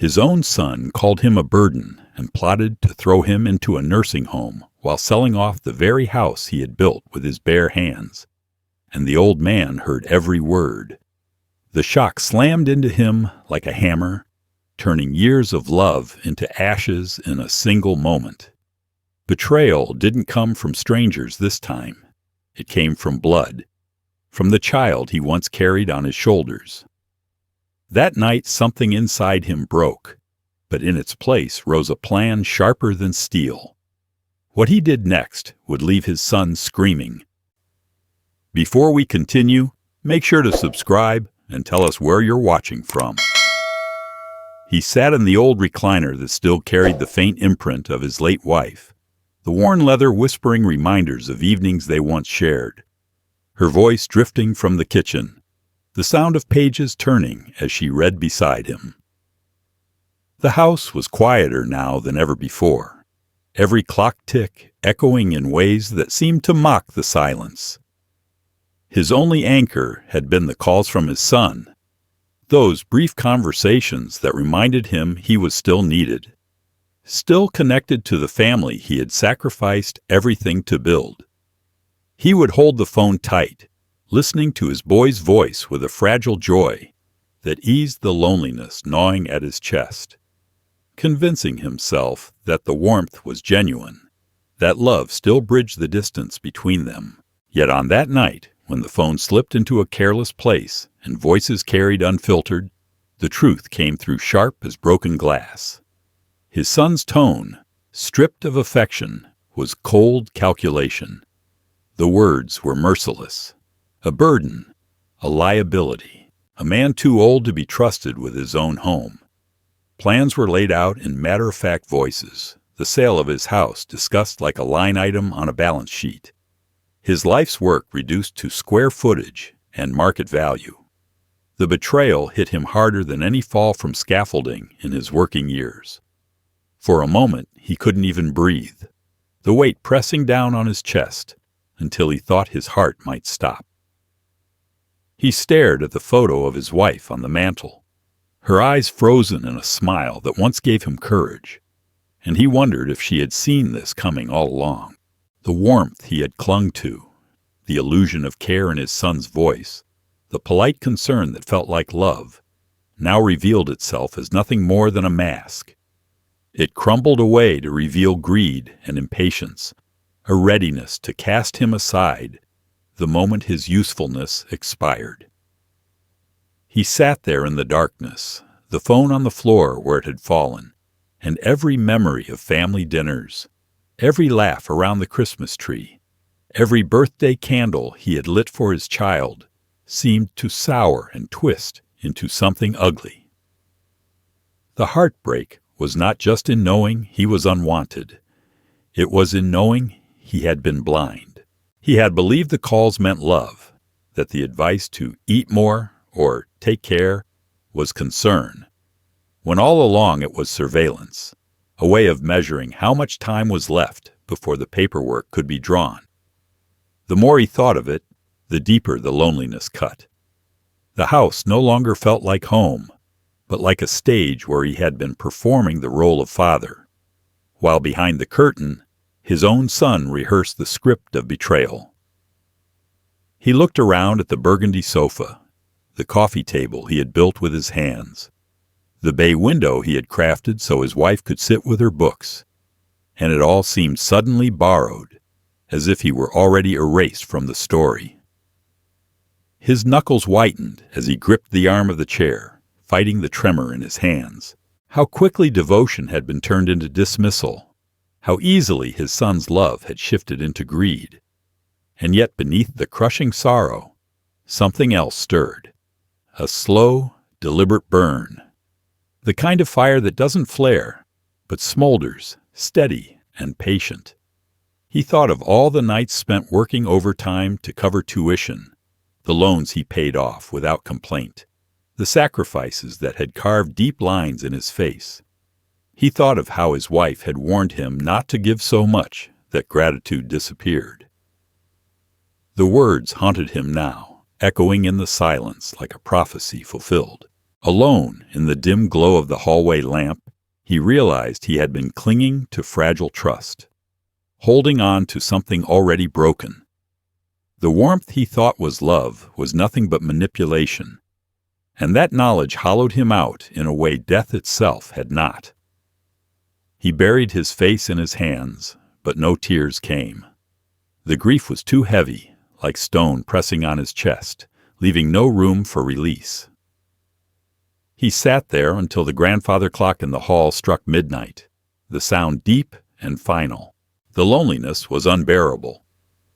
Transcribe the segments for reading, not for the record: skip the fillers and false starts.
His own son called him a burden and plotted to throw him into a nursing home while selling off the very house he had built with his bare hands. And the old man heard every word. The shock slammed into him like a hammer, turning years of love into ashes in a single moment. Betrayal didn't come from strangers this time. It came from blood, from the child he once carried on his shoulders. That night something inside him broke, but in its place rose a plan sharper than steel. What he did next would leave his son screaming. Before we continue, make sure to subscribe and tell us where you're watching from. He sat in the old recliner that still carried the faint imprint of his late wife, the worn leather whispering reminders of evenings they once shared. Her voice drifting from the kitchen, the sound of pages turning as she read beside him. The house was quieter now than ever before, every clock tick echoing in ways that seemed to mock the silence. His only anchor had been the calls from his son, those brief conversations that reminded him he was still needed, still connected to the family he had sacrificed everything to build. He would hold the phone tight, listening to his boy's voice with a fragile joy that eased the loneliness gnawing at his chest, convincing himself that the warmth was genuine, that love still bridged the distance between them. Yet on that night, when the phone slipped into a careless place and voices carried unfiltered, the truth came through sharp as broken glass. His son's tone, stripped of affection, was cold calculation. The words were merciless. A burden, a liability, a man too old to be trusted with his own home. Plans were laid out in matter-of-fact voices, the sale of his house discussed like a line item on a balance sheet. His life's work reduced to square footage and market value. The betrayal hit him harder than any fall from scaffolding in his working years. For a moment, he couldn't even breathe, the weight pressing down on his chest until he thought his heart might stop. He stared at the photo of his wife on the mantel, her eyes frozen in a smile that once gave him courage, and he wondered if she had seen this coming all along. The warmth he had clung to, the illusion of care in his son's voice, the polite concern that felt like love, now revealed itself as nothing more than a mask. It crumbled away to reveal greed and impatience, a readiness to cast him aside the moment his usefulness expired. He sat there in the darkness, the phone on the floor where it had fallen, and every memory of family dinners, every laugh around the Christmas tree, every birthday candle he had lit for his child seemed to sour and twist into something ugly. The heartbreak was not just in knowing he was unwanted. It was in knowing he had been blind. He had believed the calls meant love, that the advice to eat more or take care was concern, when all along it was surveillance, a way of measuring how much time was left before the paperwork could be drawn. The more he thought of it, the deeper the loneliness cut. The house no longer felt like home, but like a stage where he had been performing the role of father, while behind the curtain, his own son rehearsed the script of betrayal. He looked around at the burgundy sofa, the coffee table he had built with his hands, the bay window he had crafted so his wife could sit with her books, and it all seemed suddenly borrowed, as if he were already erased from the story. His knuckles whitened as he gripped the arm of the chair, fighting the tremor in his hands. How quickly devotion had been turned into dismissal. How easily his son's love had shifted into greed. And yet beneath the crushing sorrow, something else stirred. A slow, deliberate burn. The kind of fire that doesn't flare, but smolders, steady and patient. He thought of all the nights spent working overtime to cover tuition, the loans he paid off without complaint, the sacrifices that had carved deep lines in his face. He thought of how his wife had warned him not to give so much that gratitude disappeared. The words haunted him now, echoing in the silence like a prophecy fulfilled. Alone in the dim glow of the hallway lamp, he realized he had been clinging to fragile trust, holding on to something already broken. The warmth he thought was love was nothing but manipulation, and that knowledge hollowed him out in a way death itself had not. He buried his face in his hands, but no tears came. The grief was too heavy, like stone pressing on his chest, leaving no room for release. He sat there until the grandfather clock in the hall struck midnight, the sound deep and final. The loneliness was unbearable.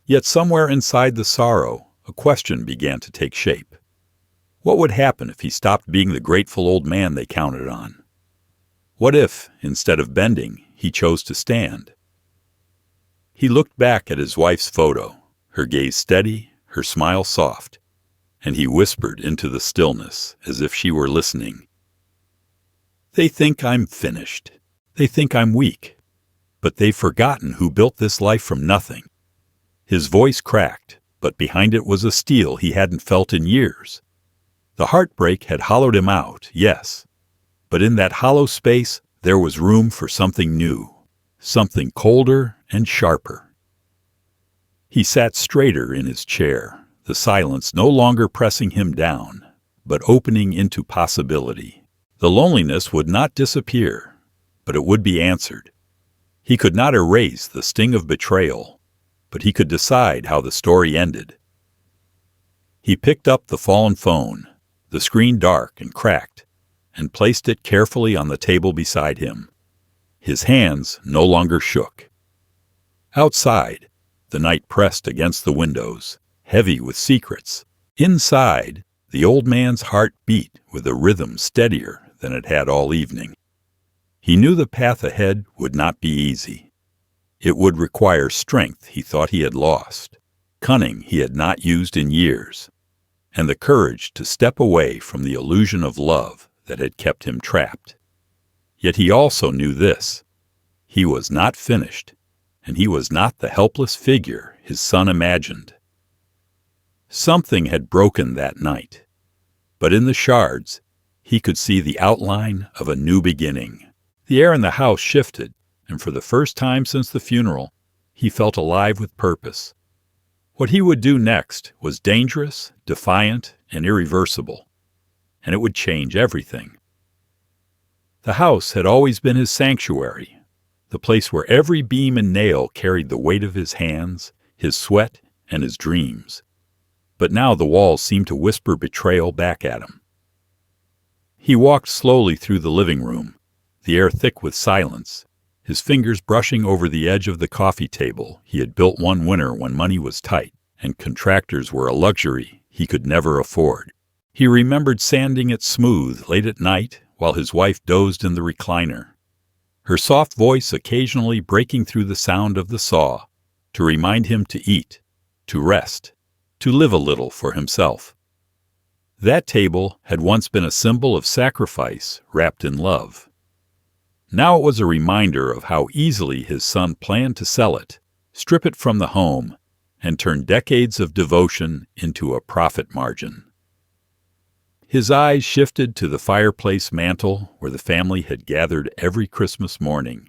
Yet somewhere inside the sorrow, a question began to take shape. What would happen if he stopped being the grateful old man they counted on? What if, instead of bending, he chose to stand? He looked back at his wife's photo, her gaze steady, her smile soft, and he whispered into the stillness as if she were listening. They think I'm finished. They think I'm weak. But they've forgotten who built this life from nothing. His voice cracked, but behind it was a steel he hadn't felt in years. The heartbreak had hollowed him out, yes, but in that hollow space there was room for something new, something colder and sharper. He sat straighter in his chair, the silence no longer pressing him down, but opening into possibility. The loneliness would not disappear, but it would be answered. He could not erase the sting of betrayal, but he could decide how the story ended. He picked up the fallen phone, the screen dark and cracked, and placed it carefully on the table beside him. His hands no longer shook. Outside, the night pressed against the windows, heavy with secrets. Inside, the old man's heart beat with a rhythm steadier than it had all evening. He knew the path ahead would not be easy. It would require strength he thought he had lost, cunning he had not used in years, and the courage to step away from the illusion of love that had kept him trapped. Yet he also knew this: he was not finished, and he was not the helpless figure his son imagined. Something had broken that night, but in the shards he could see the outline of a new beginning. The air in the house shifted, and for the first time since the funeral, he felt alive with purpose. What he would do next was dangerous, defiant, and irreversible, and it would change everything. The house had always been his sanctuary, the place where every beam and nail carried the weight of his hands, his sweat, and his dreams. But now the walls seemed to whisper betrayal back at him. He walked slowly through the living room, the air thick with silence, his fingers brushing over the edge of the coffee table he had built one winter when money was tight and contractors were a luxury he could never afford. He remembered sanding it smooth late at night while his wife dozed in the recliner, her soft voice occasionally breaking through the sound of the saw to remind him to eat, to rest, to live a little for himself. That table had once been a symbol of sacrifice wrapped in love. Now it was a reminder of how easily his son planned to sell it, strip it from the home, and turn decades of devotion into a profit margin. His eyes shifted to the fireplace mantel where the family had gathered every Christmas morning.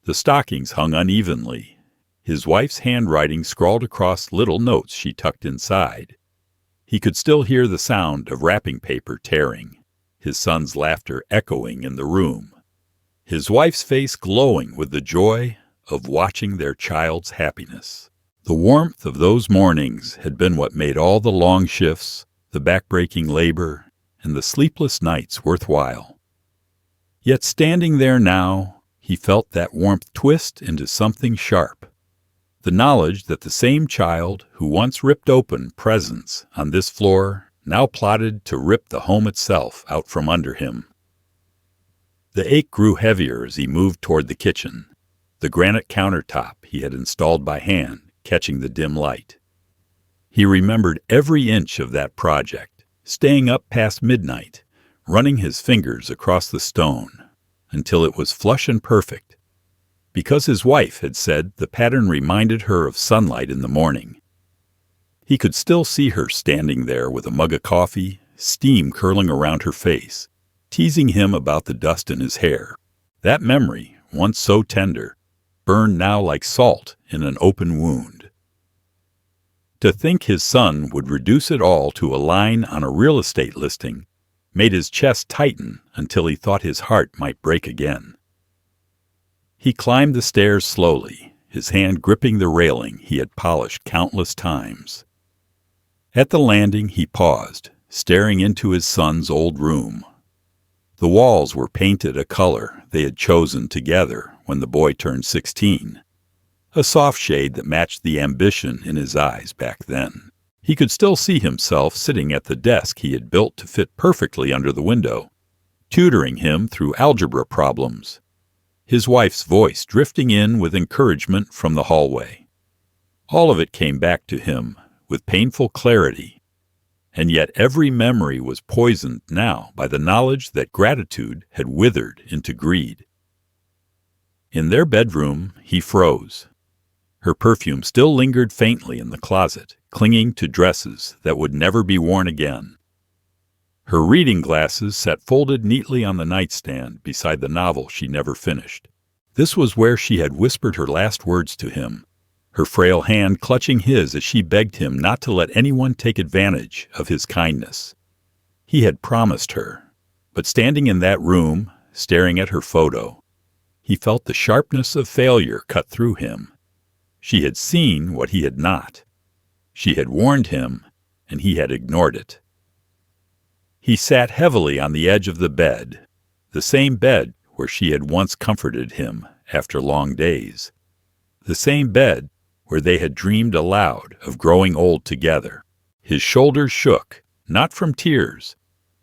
The stockings hung unevenly, his wife's handwriting scrawled across little notes she tucked inside. He could still hear the sound of wrapping paper tearing, his son's laughter echoing in the room, his wife's face glowing with the joy of watching their child's happiness. The warmth of those mornings had been what made all the long shifts, the backbreaking labor, and the sleepless nights worthwhile. Yet standing there now, he felt that warmth twist into something sharp. The knowledge that the same child who once ripped open presents on this floor now plotted to rip the home itself out from under him. The ache grew heavier as he moved toward the kitchen, the granite countertop he had installed by hand catching the dim light. He remembered every inch of that project, staying up past midnight, running his fingers across the stone until it was flush and perfect, because his wife had said the pattern reminded her of sunlight in the morning. He could still see her standing there with a mug of coffee, steam curling around her face, teasing him about the dust in his hair. That memory, once so tender, burned now like salt in an open wound. To think his son would reduce it all to a line on a real estate listing made his chest tighten until he thought his heart might break again. He climbed the stairs slowly, his hand gripping the railing he had polished countless times. At the landing he paused, staring into his son's old room. The walls were painted a color they had chosen together when the boy turned 16, a soft shade that matched the ambition in his eyes back then. He could still see himself sitting at the desk he had built to fit perfectly under the window, tutoring him through algebra problems, his wife's voice drifting in with encouragement from the hallway. All of it came back to him with painful clarity, and yet every memory was poisoned now by the knowledge that gratitude had withered into greed. In their bedroom, he froze. Her perfume still lingered faintly in the closet, clinging to dresses that would never be worn again. Her reading glasses sat folded neatly on the nightstand beside the novel she never finished. This was where she had whispered her last words to him, her frail hand clutching his as she begged him not to let anyone take advantage of his kindness. He had promised her, but standing in that room, staring at her photo, he felt the sharpness of failure cut through him. She had seen what he had not. She had warned him, and he had ignored it. He sat heavily on the edge of the bed, the same bed where she had once comforted him after long days, the same bed where they had dreamed aloud of growing old together. His shoulders shook, not from tears,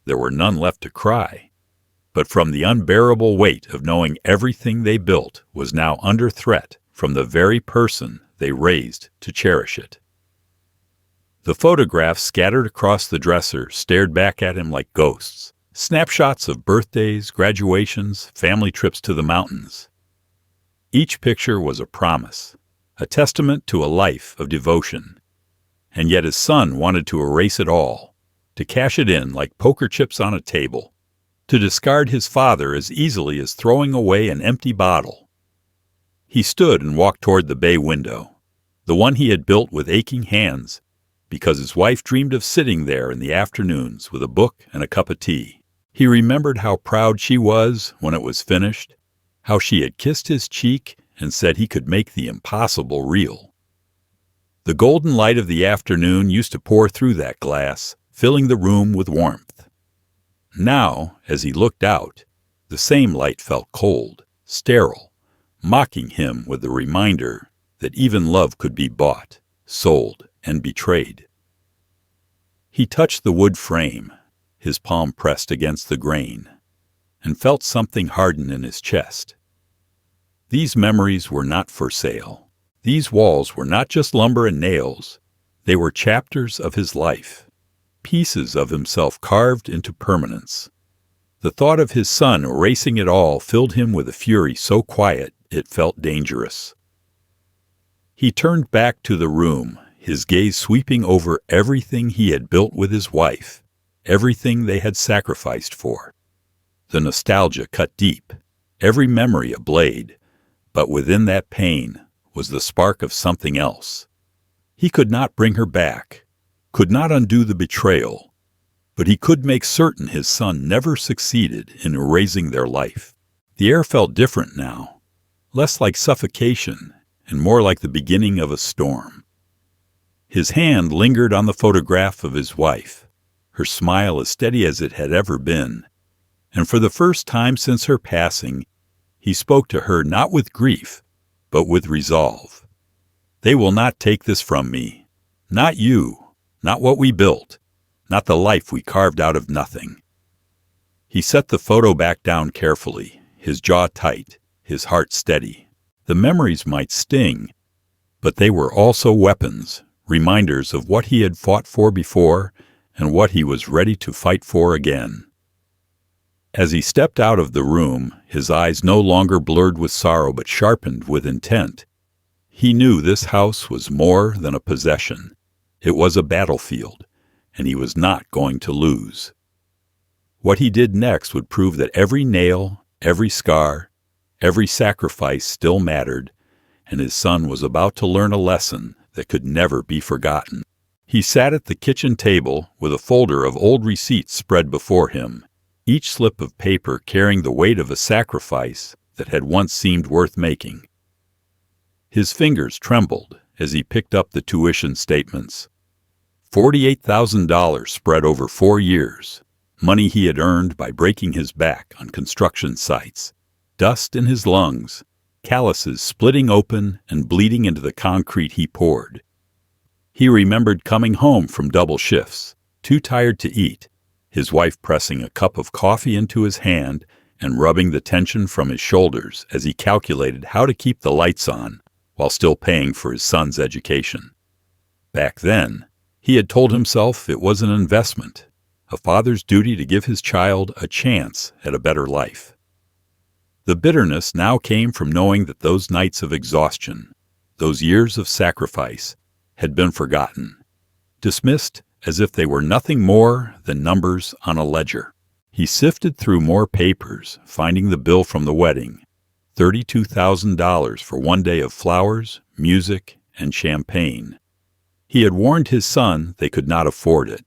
there were none left to cry, but from the unbearable weight of knowing everything they built was now under threat from the very person they raised to cherish it. The photographs scattered across the dresser stared back at him like ghosts, snapshots of birthdays, graduations, family trips to the mountains. Each picture was a promise, a testament to a life of devotion. And yet his son wanted to erase it all, to cash it in like poker chips on a table, to discard his father as easily as throwing away an empty bottle. He stood and walked toward the bay window, the one he had built with aching hands, because his wife dreamed of sitting there in the afternoons with a book and a cup of tea. He remembered how proud she was when it was finished, how she had kissed his cheek and said he could make the impossible real. The golden light of the afternoon used to pour through that glass, filling the room with warmth. Now, as he looked out, the same light felt cold, sterile, mocking him with the reminder that even love could be bought, sold, and betrayed. He touched the wood frame, his palm pressed against the grain, and felt something harden in his chest. These memories were not for sale. These walls were not just lumber and nails. They were chapters of his life, pieces of himself carved into permanence. The thought of his son erasing it all filled him with a fury so quiet it felt dangerous. He turned back to the room, his gaze sweeping over everything he had built with his wife, everything they had sacrificed for. The nostalgia cut deep, every memory a blade, but within that pain was the spark of something else. He could not bring her back, could not undo the betrayal, but he could make certain his son never succeeded in erasing their life. The air felt different now, less like suffocation and more like the beginning of a storm. His hand lingered on the photograph of his wife, her smile as steady as it had ever been, and for the first time since her passing, he spoke to her not with grief, but with resolve. They will not take this from me. Not you, not what we built, not the life we carved out of nothing. He set the photo back down carefully, his jaw tight, his heart steady. The memories might sting, but they were also weapons, reminders of what he had fought for before and what he was ready to fight for again. As he stepped out of the room, his eyes no longer blurred with sorrow but sharpened with intent. He knew this house was more than a possession. It was a battlefield, and he was not going to lose. What he did next would prove that every nail, every scar, every sacrifice still mattered, and his son was about to learn a lesson that could never be forgotten. He sat at the kitchen table with a folder of old receipts spread before him, each slip of paper carrying the weight of a sacrifice that had once seemed worth making. His fingers trembled as he picked up the tuition statements. $48,000 spread over 4 years, money he had earned by breaking his back on construction sites, dust in his lungs, calluses splitting open and bleeding into the concrete he poured. He remembered coming home from double shifts, too tired to eat, his wife pressing a cup of coffee into his hand and rubbing the tension from his shoulders as he calculated how to keep the lights on while still paying for his son's education. Back then, he had told himself it was an investment, a father's duty to give his child a chance at a better life. The bitterness now came from knowing that those nights of exhaustion, those years of sacrifice, had been forgotten, dismissed as if they were nothing more than numbers on a ledger. He sifted through more papers, finding the bill from the wedding, $32,000 for 1 day of flowers, music, and champagne. He had warned his son they could not afford it,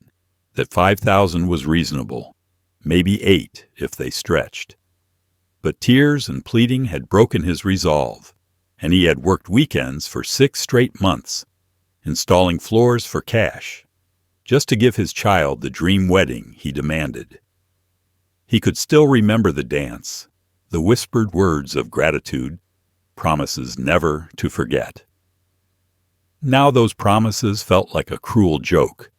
that $5,000 was reasonable, maybe $8,000 if they stretched. But tears and pleading had broken his resolve, and he had worked weekends for 6 straight months, installing floors for cash, just to give his child the dream wedding he demanded. He could still remember the dance, the whispered words of gratitude, promises never to forget. Now those promises felt like a cruel joke,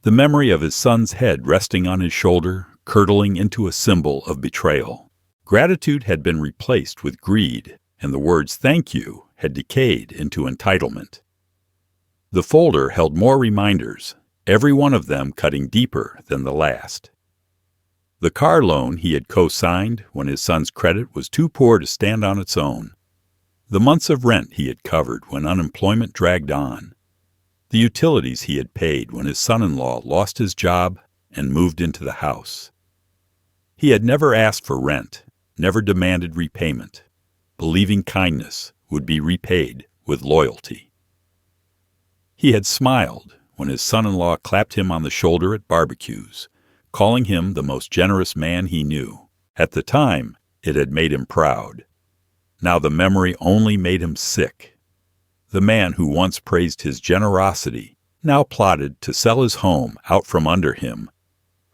the memory of his son's head resting on his shoulder curdling into a symbol of betrayal. Gratitude had been replaced with greed, and the words "thank you" had decayed into entitlement. The folder held more reminders, every one of them cutting deeper than the last. The car loan he had co-signed when his son's credit was too poor to stand on its own. The months of rent he had covered when unemployment dragged on. The utilities he had paid when his son-in-law lost his job and moved into the house. He had never asked for rent, never demanded repayment, believing kindness would be repaid with loyalty. He had smiled when his son-in-law clapped him on the shoulder at barbecues, calling him the most generous man he knew. At the time, it had made him proud. Now the memory only made him sick. The man who once praised his generosity now plotted to sell his home out from under him,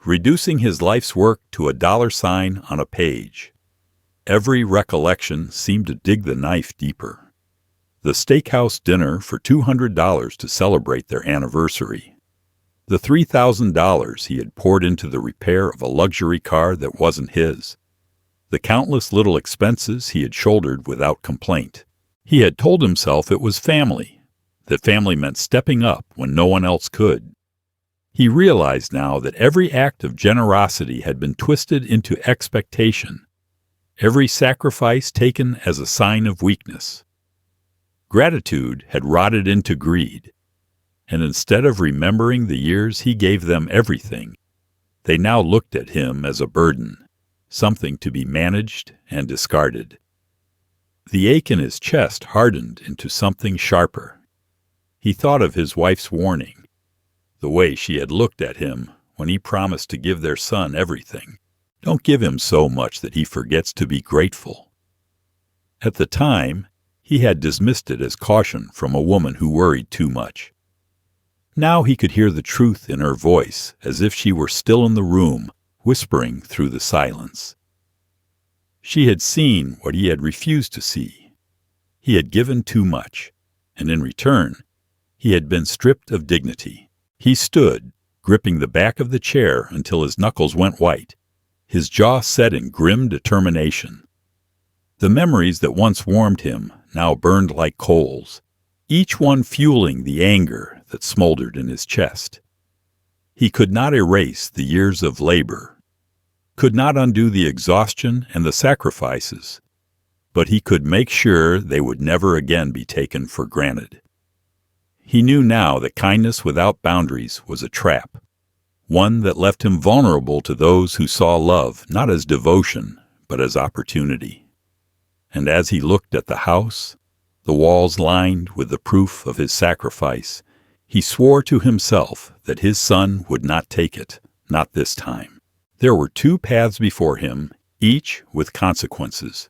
reducing his life's work to a $sign on a page. Every recollection seemed to dig the knife deeper. The steakhouse dinner for $200 to celebrate their anniversary. The $3,000 he had poured into the repair of a luxury car that wasn't his. The countless little expenses he had shouldered without complaint. He had told himself it was family, that family meant stepping up when no one else could. He realized now that every act of generosity had been twisted into expectation, every sacrifice taken as a sign of weakness. Gratitude had rotted into greed, and instead of remembering the years he gave them everything, they now looked at him as a burden, something to be managed and discarded. The ache in his chest hardened into something sharper. He thought of his wife's warning, the way she had looked at him when he promised to give their son everything. Don't give him so much that he forgets to be grateful. At the time, he had dismissed it as caution from a woman who worried too much. Now he could hear the truth in her voice, as if she were still in the room, whispering through the silence. She had seen what he had refused to see. He had given too much, and in return, he had been stripped of dignity. He stood, gripping the back of the chair until his knuckles went white, his jaw set in grim determination. The memories that once warmed him now burned like coals, each one fueling the anger that smoldered in his chest. He could not erase the years of labor, could not undo the exhaustion and the sacrifices, but he could make sure they would never again be taken for granted. He knew now that kindness without boundaries was a trap, one that left him vulnerable to those who saw love not as devotion, but as opportunity. And as he looked at the house, the walls lined with the proof of his sacrifice, he swore to himself that his son would not take it, not this time. There were two paths before him, each with consequences.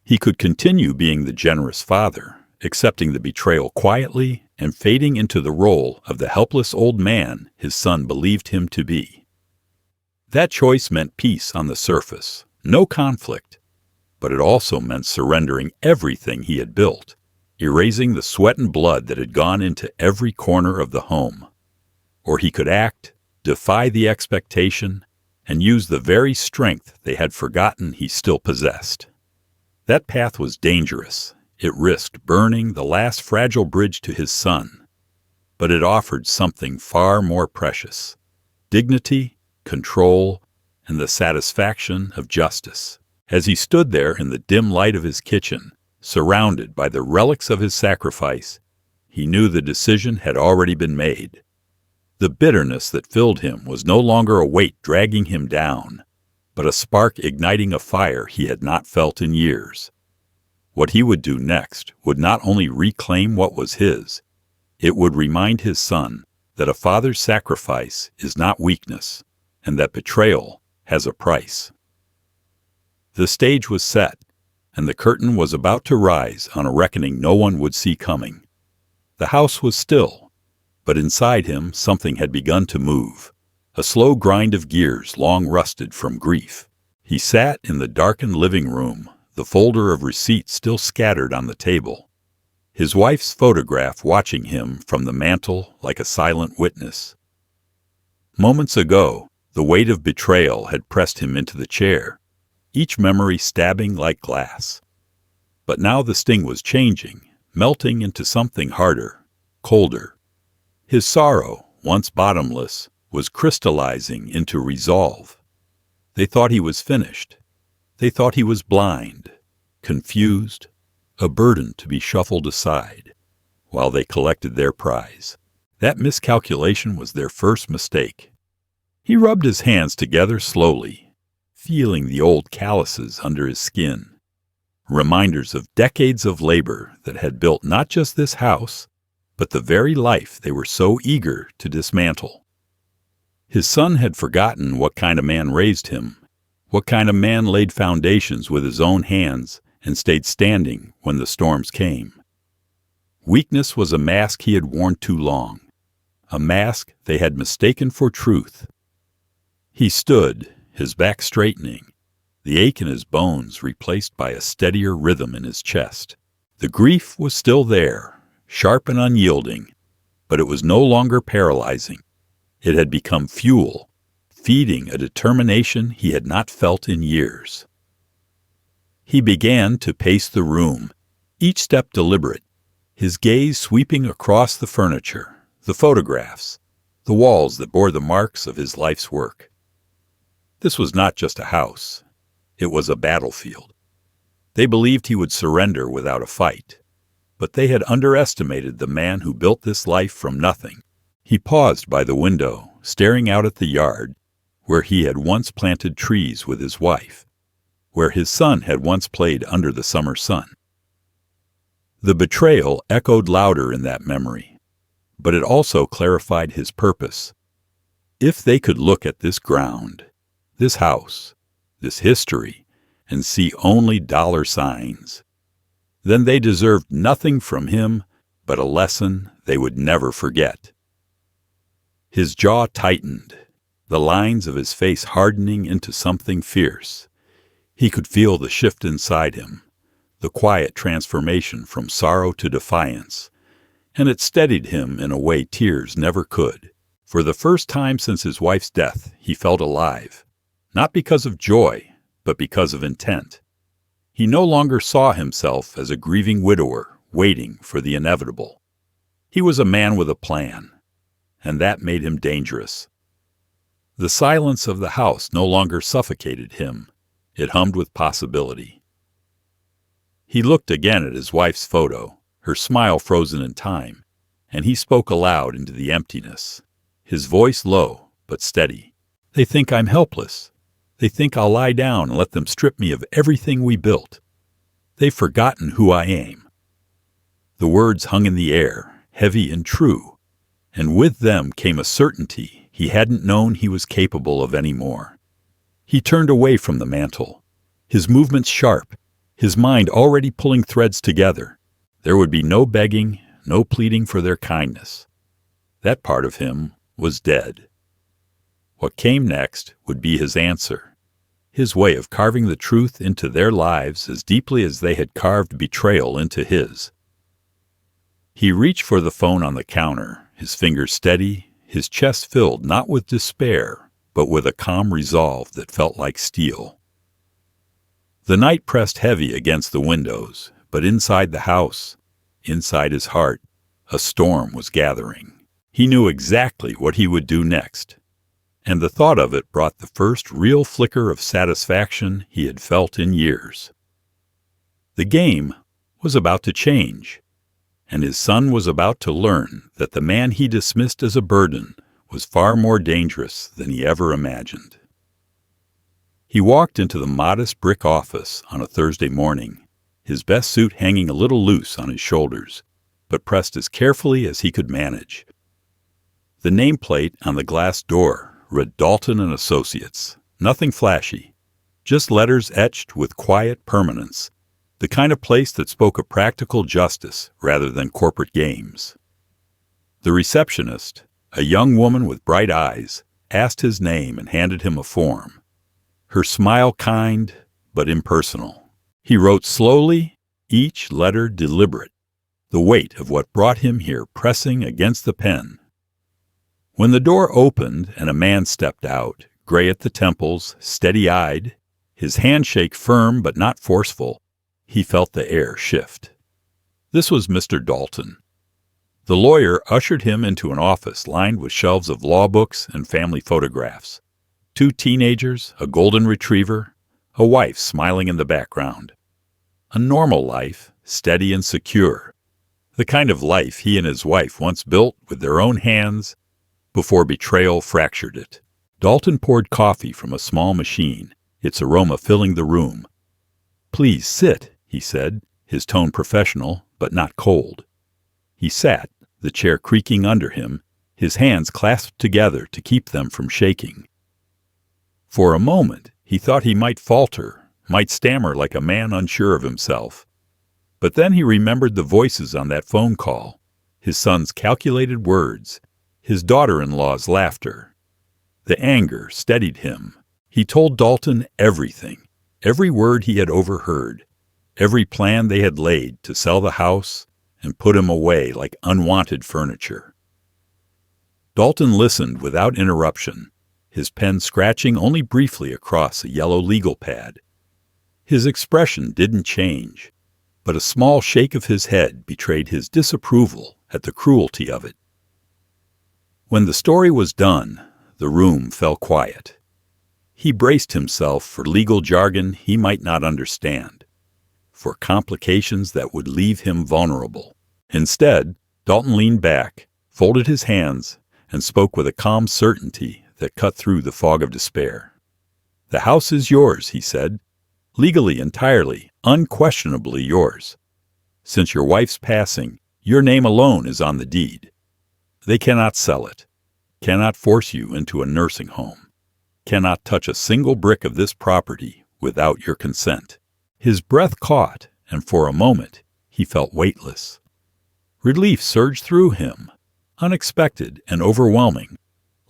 He could continue being the generous father, accepting the betrayal quietly and fading into the role of the helpless old man his son believed him to be. That choice meant peace on the surface, no conflict, but it also meant surrendering everything he had built, erasing the sweat and blood that had gone into every corner of the home. Or he could act, defy the expectation, and use the very strength they had forgotten he still possessed. That path was dangerous. It risked burning the last fragile bridge to his son, but it offered something far more precious: dignity, control, and the satisfaction of justice. As he stood there in the dim light of his kitchen, surrounded by the relics of his sacrifice, he knew the decision had already been made. The bitterness that filled him was no longer a weight dragging him down, but a spark igniting a fire he had not felt in years. What he would do next would not only reclaim what was his, it would remind his son that a father's sacrifice is not weakness, and that betrayal has a price. The stage was set, and the curtain was about to rise on a reckoning no one would see coming. The house was still, but inside him something had begun to move, a slow grind of gears long rusted from grief. He sat in the darkened living room, the folder of receipts still scattered on the table, his wife's photograph watching him from the mantel like a silent witness. Moments ago, the weight of betrayal had pressed him into the chair, each memory stabbing like glass. But now the sting was changing, melting into something harder, colder. His sorrow, once bottomless, was crystallizing into resolve. They thought he was finished. They thought he was blind, confused, a burden to be shuffled aside, while they collected their prize. That miscalculation was their first mistake. He rubbed his hands together slowly, feeling the old calluses under his skin, reminders of decades of labor that had built not just this house, but the very life they were so eager to dismantle. His son had forgotten what kind of man raised him, what kind of man laid foundations with his own hands and stayed standing when the storms came. Weakness was a mask he had worn too long, a mask they had mistaken for truth. He stood, his back straightening, the ache in his bones replaced by a steadier rhythm in his chest. The grief was still there, sharp and unyielding, but it was no longer paralyzing. It had become fuel, feeding a determination he had not felt in years. He began to pace the room, each step deliberate, his gaze sweeping across the furniture, the photographs, the walls that bore the marks of his life's work. This was not just a house. It was a battlefield. They believed he would surrender without a fight, but they had underestimated the man who built this life from nothing. He paused by the window, staring out at the yard, where he had once planted trees with his wife, where his son had once played under the summer sun. The betrayal echoed louder in that memory, but it also clarified his purpose. If they could look at this ground, this house, this history, and see only dollar signs, then they deserved nothing from him but a lesson they would never forget. His jaw tightened, the lines of his face hardening into something fierce. He could feel the shift inside him, the quiet transformation from sorrow to defiance, and it steadied him in a way tears never could. For the first time since his wife's death, he felt alive, not because of joy, but because of intent. He no longer saw himself as a grieving widower waiting for the inevitable. He was a man with a plan, and that made him dangerous. The silence of the house no longer suffocated him. It hummed with possibility. He looked again at his wife's photo, her smile frozen in time, and he spoke aloud into the emptiness, his voice low but steady. They think I'm helpless. They think I'll lie down and let them strip me of everything we built. They've forgotten who I am." The words hung in the air, heavy and true, and with them came a certainty he hadn't known he was capable of anymore. He turned away from the mantel, his movements sharp, his mind already pulling threads together. There would be no begging, no pleading for their kindness. That part of him was dead. What came next would be his answer, his way of carving the truth into their lives as deeply as they had carved betrayal into his. He reached for the phone on the counter, his fingers steady, his chest filled not with despair, but with a calm resolve that felt like steel. The night pressed heavy against the windows, but inside the house, inside his heart, a storm was gathering. He knew exactly what he would do next, and the thought of it brought the first real flicker of satisfaction he had felt in years. The game was about to change, and his son was about to learn that the man he dismissed as a burden was far more dangerous than he ever imagined. He walked into the modest brick office on a Thursday morning, his best suit hanging a little loose on his shoulders, but pressed as carefully as he could manage. The nameplate on the glass door read Dalton and Associates, nothing flashy, just letters etched with quiet permanence, the kind of place that spoke of practical justice rather than corporate games. The receptionist, a young woman with bright eyes, asked his name and handed him a form. Her smile kind but impersonal. He wrote slowly, each letter deliberate, the weight of what brought him here pressing against the pen. When the door opened and a man stepped out, gray at the temples, steady-eyed, his handshake firm but not forceful, he felt the air shift. This was Mr. Dalton. The lawyer ushered him into an office lined with shelves of law books and family photographs. 2 teenagers, a golden retriever, a wife smiling in the background. A normal life, steady and secure. The kind of life he and his wife once built with their own hands before betrayal fractured it. Dalton poured coffee from a small machine, its aroma filling the room. "Please sit," he said, his tone professional but not cold. He sat, the chair creaking under him, his hands clasped together to keep them from shaking. For a moment, he thought he might falter, might stammer like a man unsure of himself. But then he remembered the voices on that phone call, his son's calculated words, his daughter-in-law's laughter. The anger steadied him. He told Dalton everything, every word he had overheard, every plan they had laid to sell the house and put him away like unwanted furniture. Dalton listened without interruption, his pen scratching only briefly across a yellow legal pad. His expression didn't change, but a small shake of his head betrayed his disapproval at the cruelty of it. When the story was done, the room fell quiet. He braced himself for legal jargon he might not understand, for complications that would leave him vulnerable. Instead, Dalton leaned back, folded his hands, and spoke with a calm certainty that cut through the fog of despair. "The house is yours," he said. "Legally, entirely, unquestionably yours. Since your wife's passing, your name alone is on the deed. They cannot sell it, cannot force you into a nursing home, cannot touch a single brick of this property without your consent." His breath caught, and for a moment he felt weightless. Relief surged through him, unexpected and overwhelming,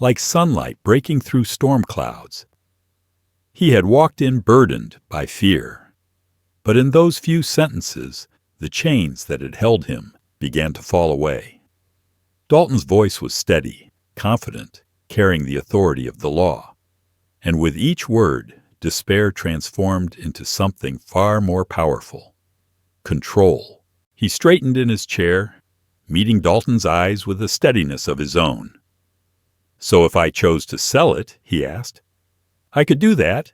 like sunlight breaking through storm clouds. He had walked in burdened by fear, but in those few sentences, the chains that had held him began to fall away. Dalton's voice was steady, confident, carrying the authority of the law, and with each word, despair transformed into something far more powerful. Control. He straightened in his chair, meeting Dalton's eyes with a steadiness of his own. "So if I chose to sell it," he asked, "I could do that?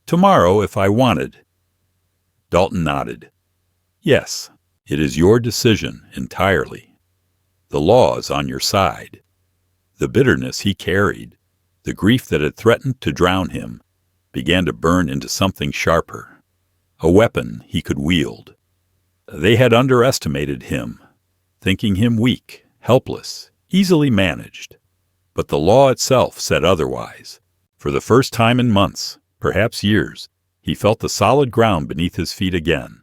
Tomorrow, if I wanted." Dalton nodded. "Yes, it is your decision entirely. The law is on your side. The bitterness he carried, the grief that had threatened to drown him, began to burn into something sharper, a weapon he could wield. They had underestimated him, thinking him weak, helpless, easily managed. But the law itself said otherwise. For the first time in months, perhaps years, he felt the solid ground beneath his feet again.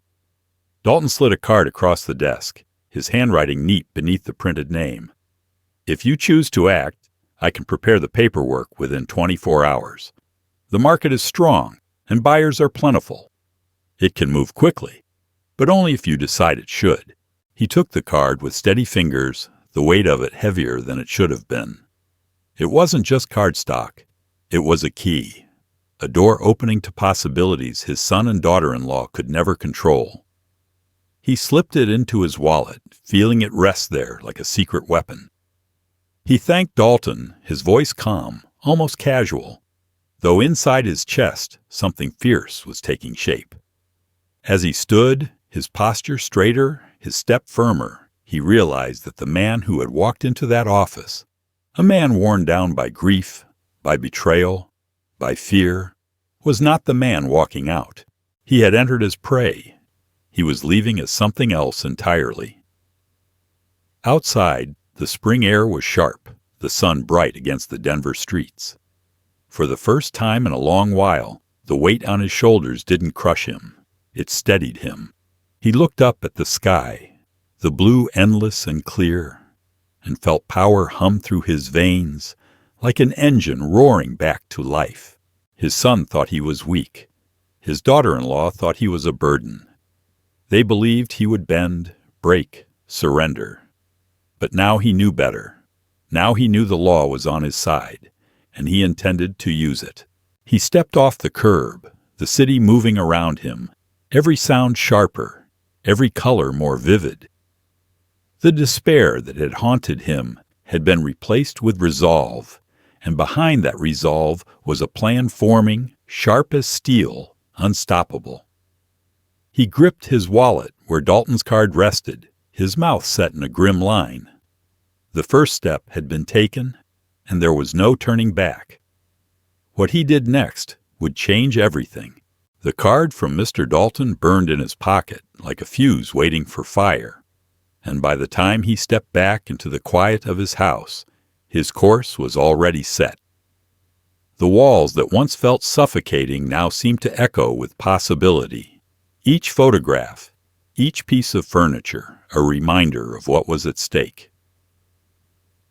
Dalton slid a card across the desk, his handwriting neat beneath the printed name. If you choose to act, I can prepare the paperwork within 24 hours. The market is strong, and buyers are plentiful. It can move quickly, but only if you decide it should. He took the card with steady fingers, the weight of it heavier than it should have been. It wasn't just cardstock. It was a key, a door opening to possibilities his son and daughter-in-law could never control. He slipped it into his wallet, feeling it rest there like a secret weapon. He thanked Dalton, his voice calm, almost casual, though inside his chest something fierce was taking shape. As he stood, his posture straighter, his step firmer, he realized that the man who had walked into that office, a man worn down by grief, by betrayal, by fear, was not the man walking out. He had entered as prey. He was leaving as something else entirely. Outside, the spring air was sharp, the sun bright against the Denver streets. For the first time in a long while, the weight on his shoulders didn't crush him. It steadied him. He looked up at the sky, the blue endless and clear, and felt power hum through his veins like an engine roaring back to life. His son thought he was weak. His daughter-in-law thought he was a burden. They believed he would bend, break, surrender. But now he knew better. Now he knew the law was on his side, and he intended to use it. He stepped off the curb, the city moving around him, every sound sharper, every color more vivid. The despair that had haunted him had been replaced with resolve, and behind that resolve was a plan forming, sharp as steel, unstoppable. He gripped his wallet where Dalton's card rested, his mouth set in a grim line. The first step had been taken, and there was no turning back. What he did next would change everything. The card from Mr. Dalton burned in his pocket like a fuse waiting for fire, and by the time he stepped back into the quiet of his house, his course was already set. The walls that once felt suffocating now seemed to echo with possibility. Each photograph, each piece of furniture, a reminder of what was at stake.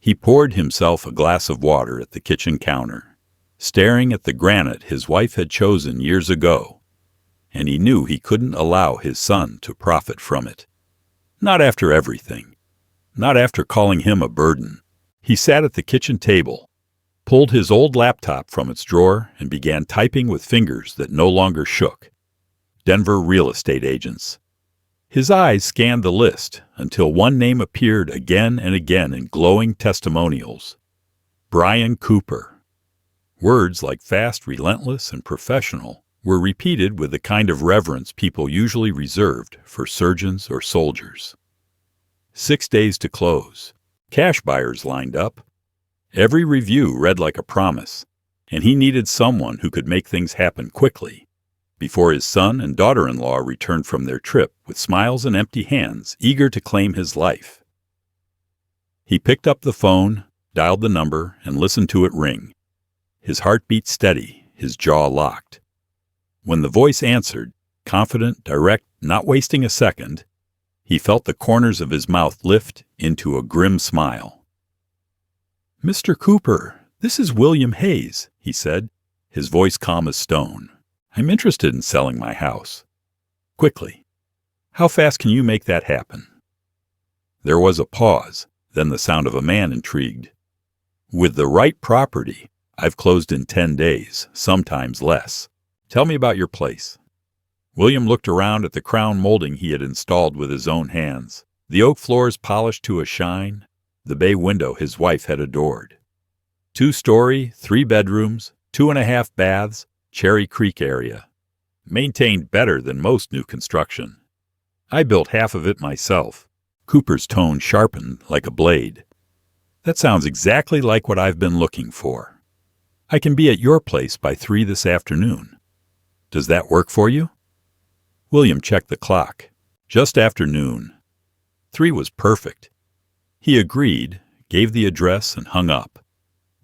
He poured himself a glass of water at the kitchen counter, staring at the granite his wife had chosen years ago, and he knew he couldn't allow his son to profit from it. Not after everything. Not after calling him a burden. He sat at the kitchen table, pulled his old laptop from its drawer, and began typing with fingers that no longer shook. Denver real estate agents. His eyes scanned the list until one name appeared again and again in glowing testimonials. Brian Cooper. Words like fast, relentless, and professional were repeated with the kind of reverence people usually reserved for surgeons or soldiers. 6 days to close. Cash buyers lined up. Every review read like a promise, and he needed someone who could make things happen quickly, before his son and daughter-in-law returned from their trip with smiles and empty hands, eager to claim his life. He picked up the phone, dialed the number, and listened to it ring. His heart beat steady, his jaw locked. When the voice answered, confident, direct, not wasting a second, he felt the corners of his mouth lift into a grim smile. "Mr. Cooper, this is William Hayes," he said, his voice calm as stone. "I'm interested in selling my house. Quickly. How fast can you make that happen?" There was a pause, then the sound of a man intrigued. "With the right property, I've closed in 10 days, sometimes less. Tell me about your place." William looked around at the crown molding he had installed with his own hands, the oak floors polished to a shine, the bay window his wife had adored. 2-story, 3 bedrooms, 2.5 baths, Cherry Creek area. Maintained better than most new construction. I built half of it myself. Cooper's tone sharpened like a blade. That sounds exactly like what I've been looking for. I can be at your place by 3 this afternoon. Does that work for you? William checked the clock. Just after noon. 3 was perfect. He agreed, gave the address, and hung up.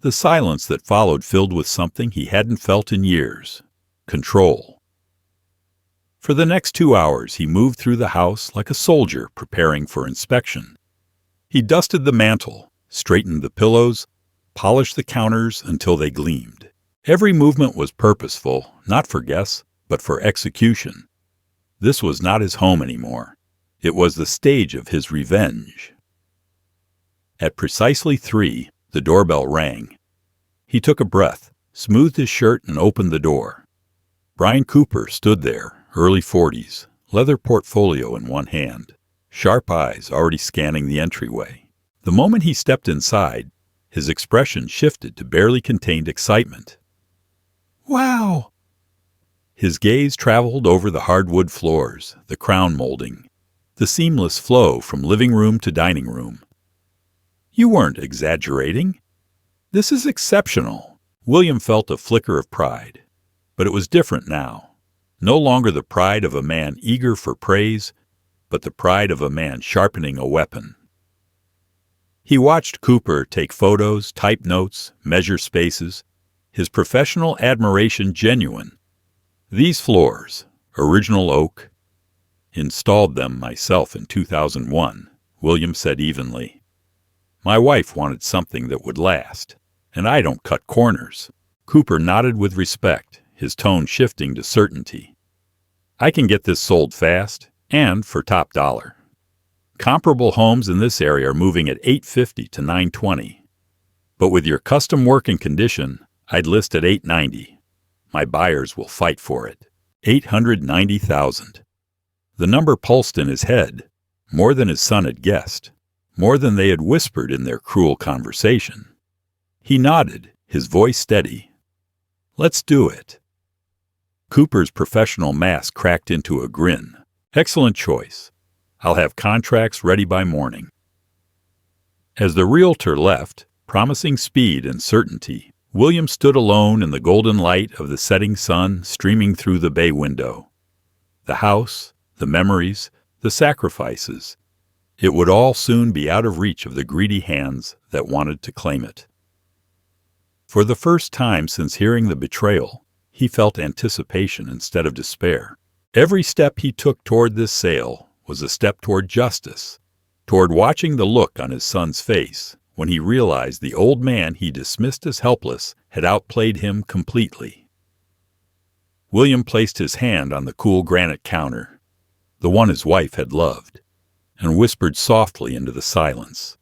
The silence that followed filled with something he hadn't felt in years: control. For the next 2 hours he moved through the house like a soldier preparing for inspection. He dusted the mantel, straightened the pillows, polished the counters until they gleamed. Every movement was purposeful, not for guess, but for execution. This was not his home anymore. It was the stage of his revenge. At precisely 3, the doorbell rang. He took a breath, smoothed his shirt, and opened the door. Brian Cooper stood there, early 40s, leather portfolio in one hand, sharp eyes already scanning the entryway. The moment he stepped inside, his expression shifted to barely contained excitement. "Wow!" His gaze traveled over the hardwood floors, the crown molding, the seamless flow from living room to dining room. "You weren't exaggerating. This is exceptional." William felt a flicker of pride, but it was different now. No longer the pride of a man eager for praise, but the pride of a man sharpening a weapon. He watched Cooper take photos, type notes, measure spaces, his professional admiration genuine. "These floors, original oak. Installed them myself in 2001, William said evenly. "My wife wanted something that would last, and I don't cut corners." Cooper nodded with respect, his tone shifting to certainty. "I can get this sold fast, and for top dollar. Comparable homes in this area are moving at $850 to $920. But with your custom work and condition, I'd list at $890. My buyers will fight for it. $890,000. The number pulsed in his head, more than his son had guessed, more than they had whispered in their cruel conversation. He nodded, his voice steady. "Let's do it." Cooper's professional mask cracked into a grin. "Excellent choice. I'll have contracts ready by morning." As the realtor left, promising speed and certainty, William stood alone in the golden light of the setting sun streaming through the bay window. The house, the memories, the sacrifices. It would all soon be out of reach of the greedy hands that wanted to claim it. For the first time since hearing the betrayal, he felt anticipation instead of despair. Every step he took toward this sale was a step toward justice, toward watching the look on his son's face when he realized the old man he dismissed as helpless had outplayed him completely. William placed his hand on the cool granite counter, the one his wife had loved, and whispered softly into the silence,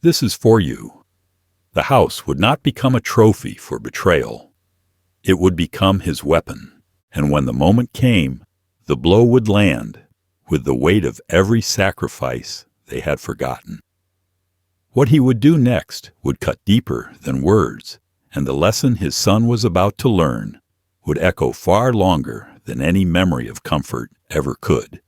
"This is for you." The house would not become a trophy for betrayal. It would become his weapon, and when the moment came, the blow would land with the weight of every sacrifice they had forgotten. What he would do next would cut deeper than words, and the lesson his son was about to learn would echo far longer than any memory of comfort ever could.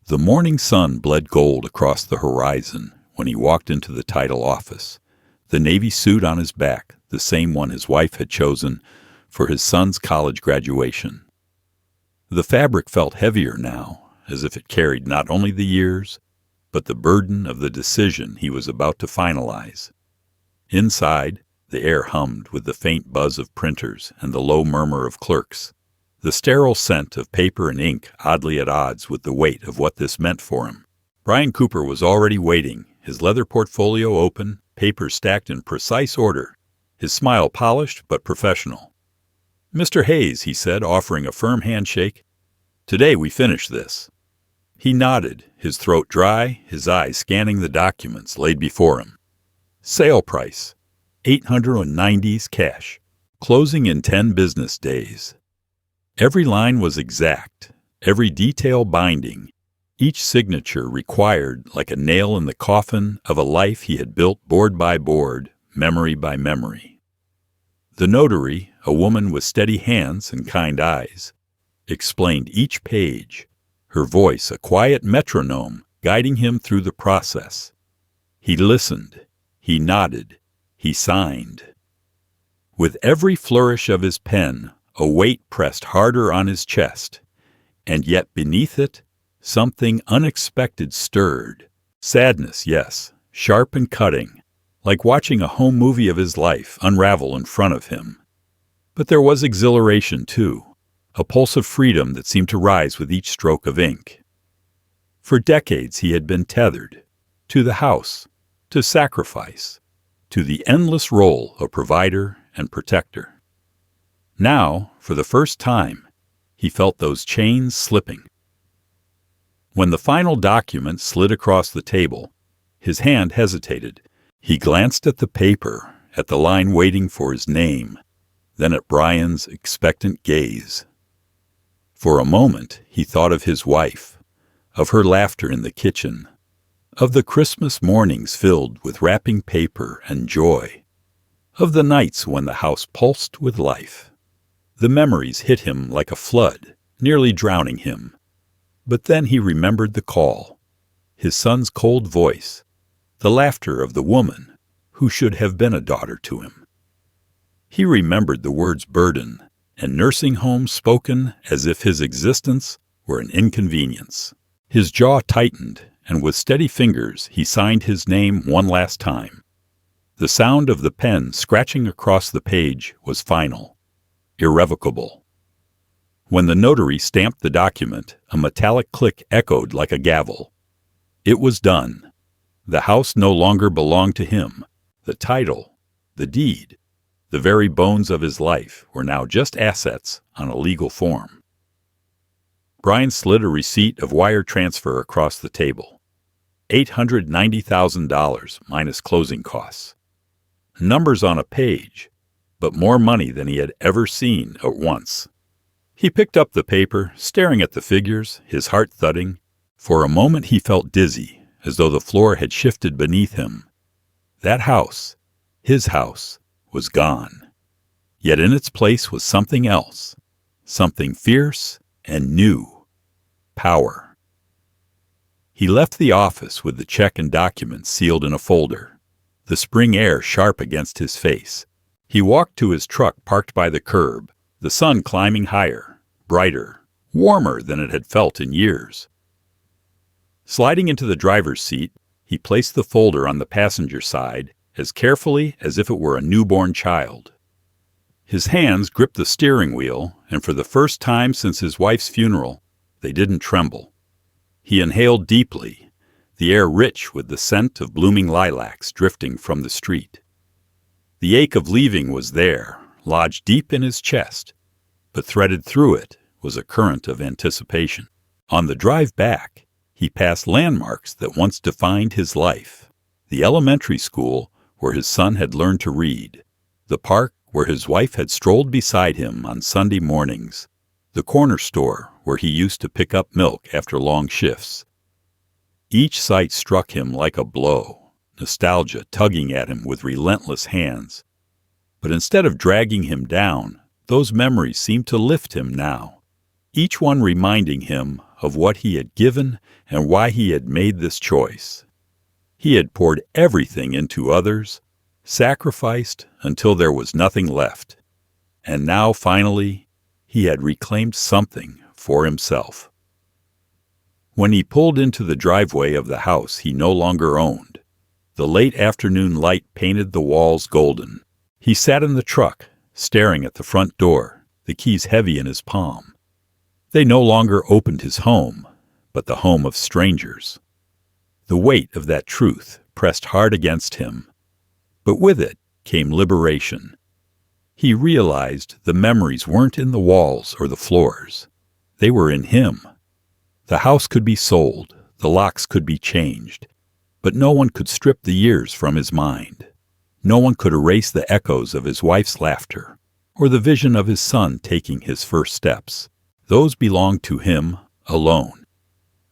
The morning sun bled gold across the horizon when he walked into the title office, the navy suit on his back, the same one his wife had chosen for his son's college graduation. The fabric felt heavier now, as if it carried not only the years, but the burden of the decision he was about to finalize. Inside, the air hummed with the faint buzz of printers and the low murmur of clerks, the sterile scent of paper and ink oddly at odds with the weight of what this meant for him. Brian Cooper was already waiting, his leather portfolio open, papers stacked in precise order, his smile polished but professional. "Mr. Hayes," he said, offering a firm handshake, "today we finish this." He nodded, his throat dry, his eyes scanning the documents laid before him. Sale price, $890 cash, closing in 10 business days. Every line was exact, every detail binding, each signature required like a nail in the coffin of a life he had built board by board, memory by memory. The notary, a woman with steady hands and kind eyes, explained each page, her voice a quiet metronome guiding him through the process. He listened, He nodded. He signed. With every flourish of his pen, a weight pressed harder on his chest, and yet beneath it, something unexpected stirred. Sadness, yes, sharp and cutting, like watching a home movie of his life unravel in front of him. But there was exhilaration, too, a pulse of freedom that seemed to rise with each stroke of ink. For decades he had been tethered to the house, to sacrifice, to the endless role of provider and protector. Now, for the first time, he felt those chains slipping. When the final document slid across the table, his hand hesitated. He glanced at the paper, at the line waiting for his name, then at Brian's expectant gaze. For a moment, he thought of his wife, of her laughter in the kitchen, of the Christmas mornings filled with wrapping paper and joy, of the nights when the house pulsed with life. The memories hit him like a flood, nearly drowning him. But then he remembered the call, his son's cold voice, the laughter of the woman who should have been a daughter to him. He remembered the words burden and nursing home spoken as if his existence were an inconvenience. His jaw tightened, and with steady fingers he signed his name one last time. The sound of the pen scratching across the page was final, irrevocable. When the notary stamped the document, a metallic click echoed like a gavel. It was done. The house no longer belonged to him. The title, the deed, the very bones of his life were now just assets on a legal form. Brian slid a receipt of wire transfer across the table. $890,000 minus closing costs. Numbers on a page, but more money than he had ever seen at once. He picked up the paper, staring at the figures, his heart thudding. For a moment he felt dizzy, as though the floor had shifted beneath him. That house, his house, was gone. Yet in its place was something else, something fierce and new. Power. He left the office with the check and documents sealed in a folder, the spring air sharp against his face. He walked to his truck parked by the curb, the sun climbing higher, brighter, warmer than it had felt in years. Sliding into the driver's seat, he placed the folder on the passenger side as carefully as if it were a newborn child. His hands gripped the steering wheel, and for the first time since his wife's funeral, they didn't tremble. He inhaled deeply, the air rich with the scent of blooming lilacs drifting from the street. The ache of leaving was there, lodged deep in his chest, but threaded through it was a current of anticipation. On the drive back, he passed landmarks that once defined his life. The elementary school where his son had learned to read, the park where his wife had strolled beside him on Sunday mornings, the corner store where he used to pick up milk after long shifts. Each sight struck him like a blow, nostalgia tugging at him with relentless hands. But instead of dragging him down, those memories seemed to lift him now, each one reminding him of what he had given and why he had made this choice. He had poured everything into others, sacrificed until there was nothing left. And now, finally, he had reclaimed something for himself. When he pulled into the driveway of the house he no longer owned, the late afternoon light painted the walls golden. He sat in the truck, staring at the front door, the keys heavy in his palm. They no longer opened his home, but the home of strangers. The weight of that truth pressed hard against him, but with it came liberation. He realized the memories weren't in the walls or the floors. They were in him. The house could be sold, the locks could be changed, but no one could strip the years from his mind. No one could erase the echoes of his wife's laughter, or the vision of his son taking his first steps. Those belonged to him alone.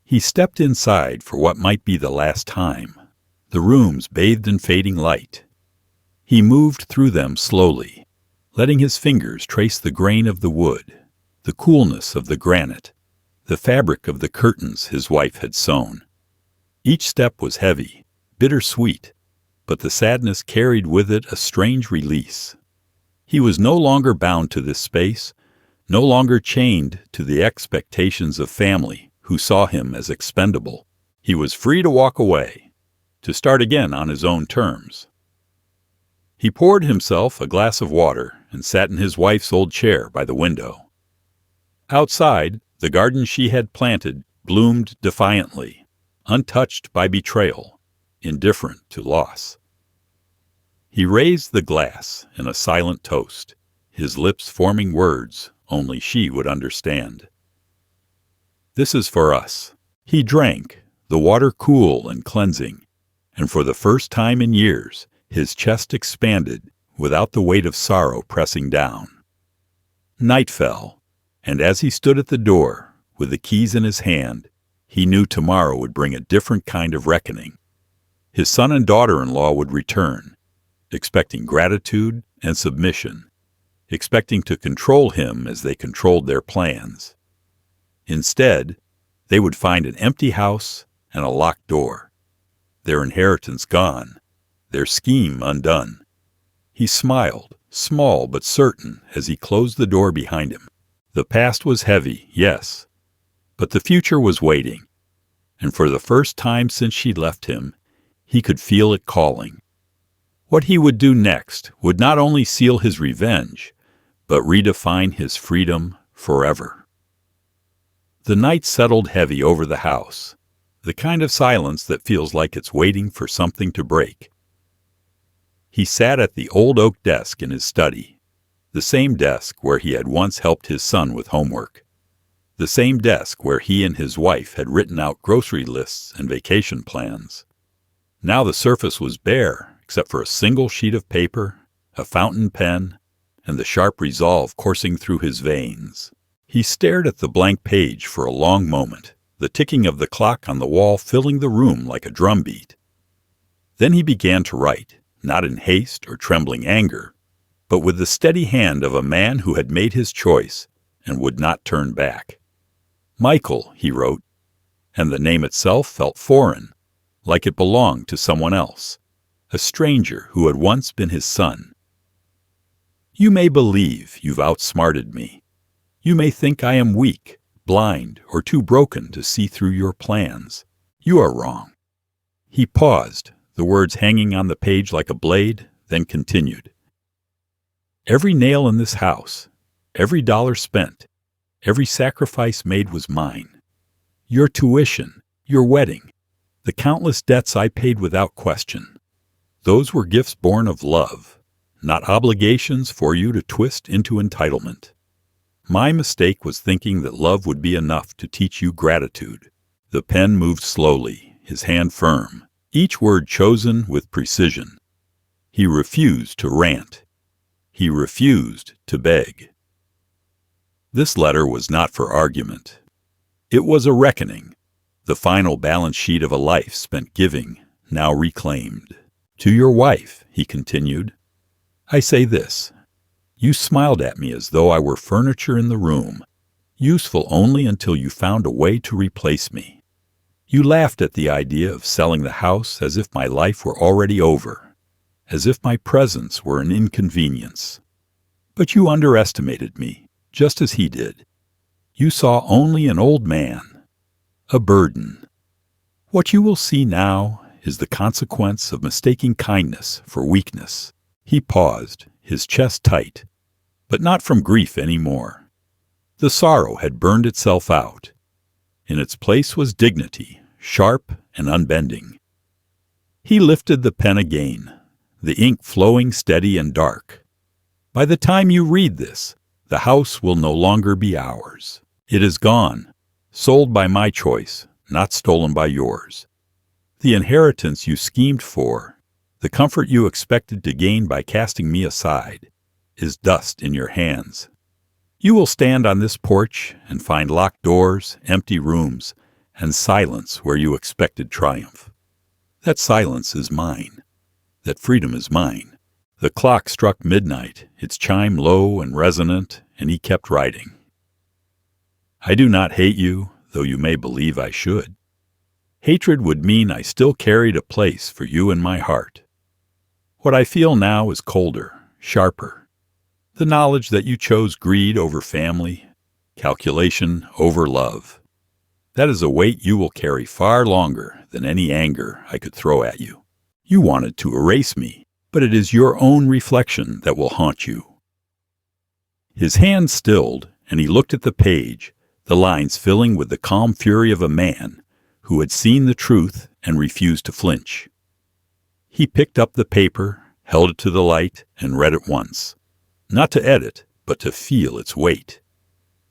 He stepped inside for what might be the last time, the rooms bathed in fading light. He moved through them slowly, letting his fingers trace the grain of the wood, the coolness of the granite, the fabric of the curtains his wife had sewn. Each step was heavy, bittersweet, but the sadness carried with it a strange release. He was no longer bound to this space, no longer chained to the expectations of family who saw him as expendable. He was free to walk away, to start again on his own terms. He poured himself a glass of water and sat in his wife's old chair by the window. Outside, the garden she had planted bloomed defiantly, untouched by betrayal, indifferent to loss. He raised the glass in a silent toast, his lips forming words only she would understand. "This is for us." He drank, the water cool and cleansing, and for the first time in years, his chest expanded without the weight of sorrow pressing down. Night fell, and as he stood at the door, with the keys in his hand, he knew tomorrow would bring a different kind of reckoning. His son and daughter-in-law would return, expecting gratitude and submission, expecting to control him as they controlled their plans. Instead, they would find an empty house and a locked door, their inheritance gone, their scheme undone. He smiled, small but certain, as he closed the door behind him. The past was heavy, yes, but the future was waiting, and for the first time since she left him, he could feel it calling. What he would do next would not only seal his revenge, but redefine his freedom forever. The night settled heavy over the house, the kind of silence that feels like it's waiting for something to break. He sat at the old oak desk in his study, the same desk where he had once helped his son with homework, the same desk where he and his wife had written out grocery lists and vacation plans. Now the surface was bare, except for a single sheet of paper, a fountain pen, and the sharp resolve coursing through his veins. He stared at the blank page for a long moment, the ticking of the clock on the wall filling the room like a drumbeat. Then he began to write, not in haste or trembling anger, but with the steady hand of a man who had made his choice and would not turn back. Michael, he wrote, and the name itself felt foreign, like it belonged to someone else, a stranger who had once been his son. You may believe you've outsmarted me. You may think I am weak, blind, or too broken to see through your plans. You are wrong. He paused, the words hanging on the page like a blade, then continued. Every nail in this house, every dollar spent, every sacrifice made was mine. Your tuition, your wedding, the countless debts I paid without question. Those were gifts born of love, not obligations for you to twist into entitlement. My mistake was thinking that love would be enough to teach you gratitude. The pen moved slowly, his hand firm, each word chosen with precision. He refused to rant. He refused to beg. This letter was not for argument. It was a reckoning, the final balance sheet of a life spent giving, now reclaimed. To your wife, he continued, I say this. You smiled at me as though I were furniture in the room, useful only until you found a way to replace me. You laughed at the idea of selling the house as if my life were already over, as if my presence were an inconvenience. But you underestimated me, just as he did. You saw only an old man, a burden. What you will see now is the consequence of mistaking kindness for weakness. He paused, his chest tight, but not from grief any more. The sorrow had burned itself out. In its place was dignity, sharp and unbending. He lifted the pen again, the ink flowing steady and dark. By the time you read this, the house will no longer be ours. It is gone, sold by my choice, not stolen by yours. The inheritance you schemed for, the comfort you expected to gain by casting me aside, is dust in your hands. You will stand on this porch and find locked doors, empty rooms, and silence where you expected triumph. That silence is mine. That freedom is mine. The clock struck midnight, its chime low and resonant, and he kept writing. I do not hate you, though you may believe I should. Hatred would mean I still carried a place for you in my heart. What I feel now is colder, sharper. The knowledge that you chose greed over family, calculation over love. That is a weight you will carry far longer than any anger I could throw at you. You wanted to erase me, but it is your own reflection that will haunt you. His hand stilled, and he looked at the page, the lines filling with the calm fury of a man who had seen the truth and refused to flinch. He picked up the paper, held it to the light, and read it once. Not to edit, but to feel its weight.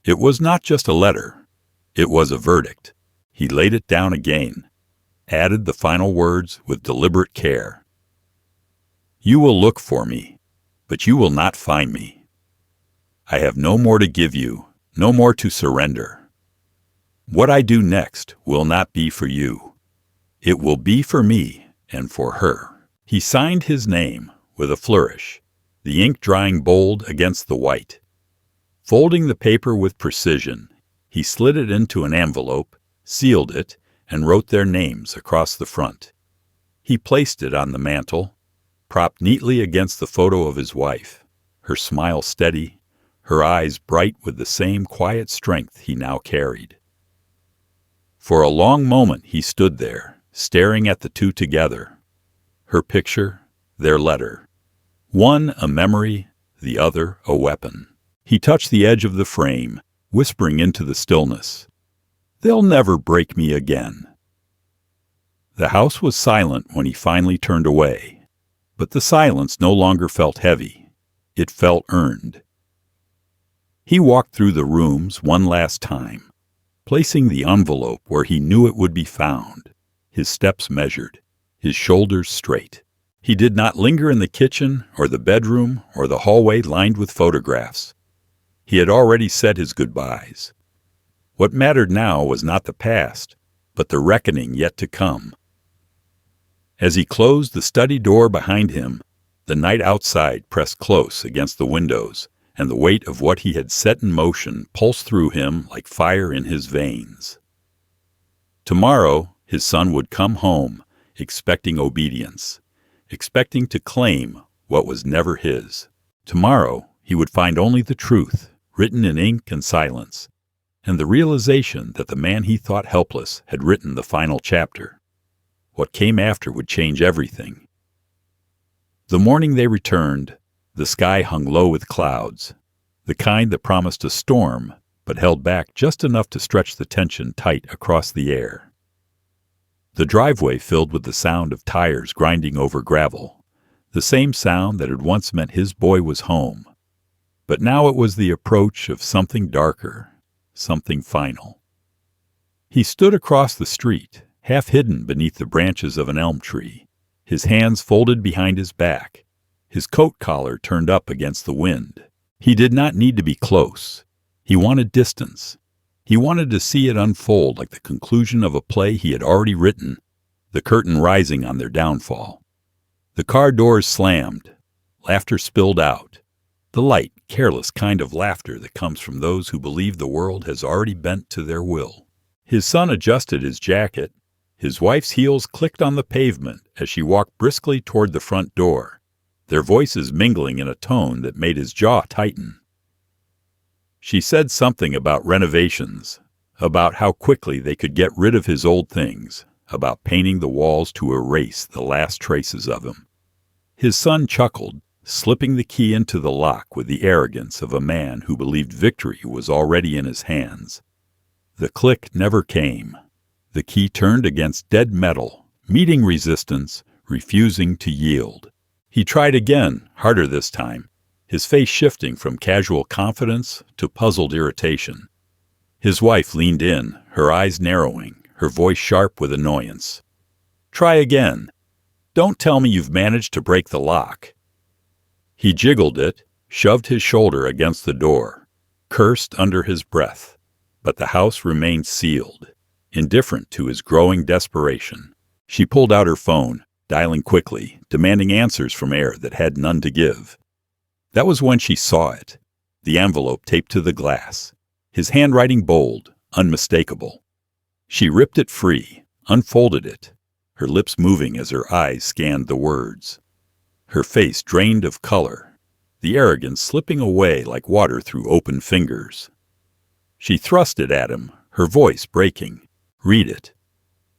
It was not just a letter. It was a verdict. He laid it down again, added the final words with deliberate care. You will look for me, but you will not find me. I have no more to give you, no more to surrender. What I do next will not be for you. It will be for me and for her. He signed his name with a flourish, the ink drying bold against the white. Folding the paper with precision, he slid it into an envelope, sealed it, and wrote their names across the front. He placed it on the mantel, propped neatly against the photo of his wife, her smile steady, her eyes bright with the same quiet strength he now carried. For a long moment he stood there, staring at the two together. Her picture, their letter. One a memory, the other a weapon. He touched the edge of the frame, whispering into the stillness, "They'll never break me again." The house was silent when he finally turned away, but the silence no longer felt heavy. It felt earned. He walked through the rooms one last time, placing the envelope where he knew it would be found, his steps measured, his shoulders straight. He did not linger in the kitchen or the bedroom or the hallway lined with photographs. He had already said his goodbyes. What mattered now was not the past, but the reckoning yet to come. As he closed the study door behind him, the night outside pressed close against the windows, and the weight of what he had set in motion pulsed through him like fire in his veins. Tomorrow, his son would come home, expecting obedience, expecting to claim what was never his. Tomorrow, he would find only the truth, written in ink and silence, and the realization that the man he thought helpless had written the final chapter. What came after would change everything. The morning they returned, the sky hung low with clouds, the kind that promised a storm, but held back just enough to stretch the tension tight across the air. The driveway filled with the sound of tires grinding over gravel, the same sound that had once meant his boy was home. But now it was the approach of something darker, something final. He stood across the street, half hidden beneath the branches of an elm tree, his hands folded behind his back, his coat collar turned up against the wind. He did not need to be close. He wanted distance. He wanted to see it unfold like the conclusion of a play he had already written, the curtain rising on their downfall. The car doors slammed. Laughter spilled out. The light, careless kind of laughter that comes from those who believe the world has already bent to their will. His son adjusted his jacket. His wife's heels clicked on the pavement as she walked briskly toward the front door, their voices mingling in a tone that made his jaw tighten. She said something about renovations, about how quickly they could get rid of his old things, about painting the walls to erase the last traces of him. His son chuckled, slipping the key into the lock with the arrogance of a man who believed victory was already in his hands. The click never came. The key turned against dead metal, meeting resistance, refusing to yield. He tried again, harder this time, his face shifting from casual confidence to puzzled irritation. His wife leaned in, her eyes narrowing, her voice sharp with annoyance. "Try again. Don't tell me you've managed to break the lock." He jiggled it, shoved his shoulder against the door, cursed under his breath, but the house remained sealed, indifferent to his growing desperation. She pulled out her phone, dialing quickly, demanding answers from air that had none to give. That was when she saw it, the envelope taped to the glass, his handwriting bold, unmistakable. She ripped it free, unfolded it, her lips moving as her eyes scanned the words. her face drained of color, the arrogance slipping away like water through open fingers. She thrust it at him, her voice breaking. "Read it."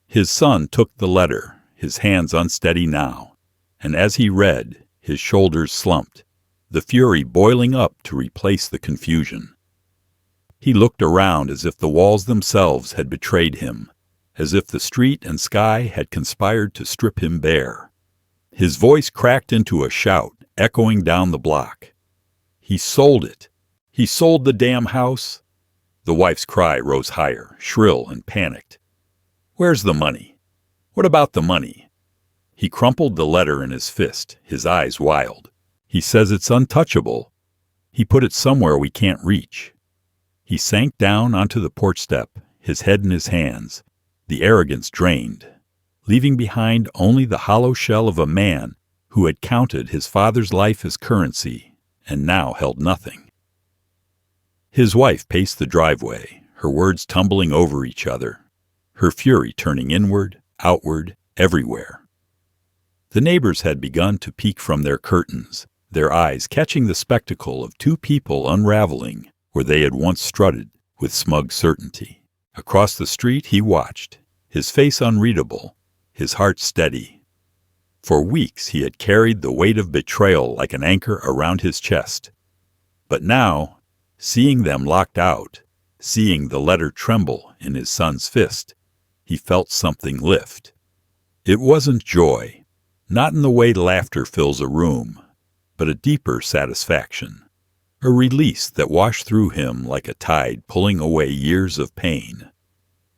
His son took the letter, his hands unsteady now, and as he read, his shoulders slumped, the fury boiling up to replace the confusion. He looked around as if the walls themselves had betrayed him, as if the street and sky had conspired to strip him bare. His voice cracked into a shout, echoing down the block. "He sold it! He sold the damn house!" The wife's cry rose higher, shrill and panicked. "Where's the money? What about the money?" He crumpled the letter in his fist, his eyes wild. "He says it's untouchable. He put it somewhere we can't reach." He sank down onto the porch step, his head in his hands, the arrogance drained, leaving behind only the hollow shell of a man who had counted his father's life as currency and now held nothing. His wife paced the driveway, her words tumbling over each other, her fury turning inward, outward, everywhere. The neighbors had begun to peek from their curtains, their eyes catching the spectacle of two people unraveling where they had once strutted with smug certainty. Across the street he watched, his face unreadable, his heart steady. For weeks he had carried the weight of betrayal like an anchor around his chest. But now, seeing them locked out, seeing the letter tremble in his son's fist, he felt something lift. It wasn't joy, not in the way laughter fills a room, but a deeper satisfaction, a release that washed through him like a tide pulling away years of pain.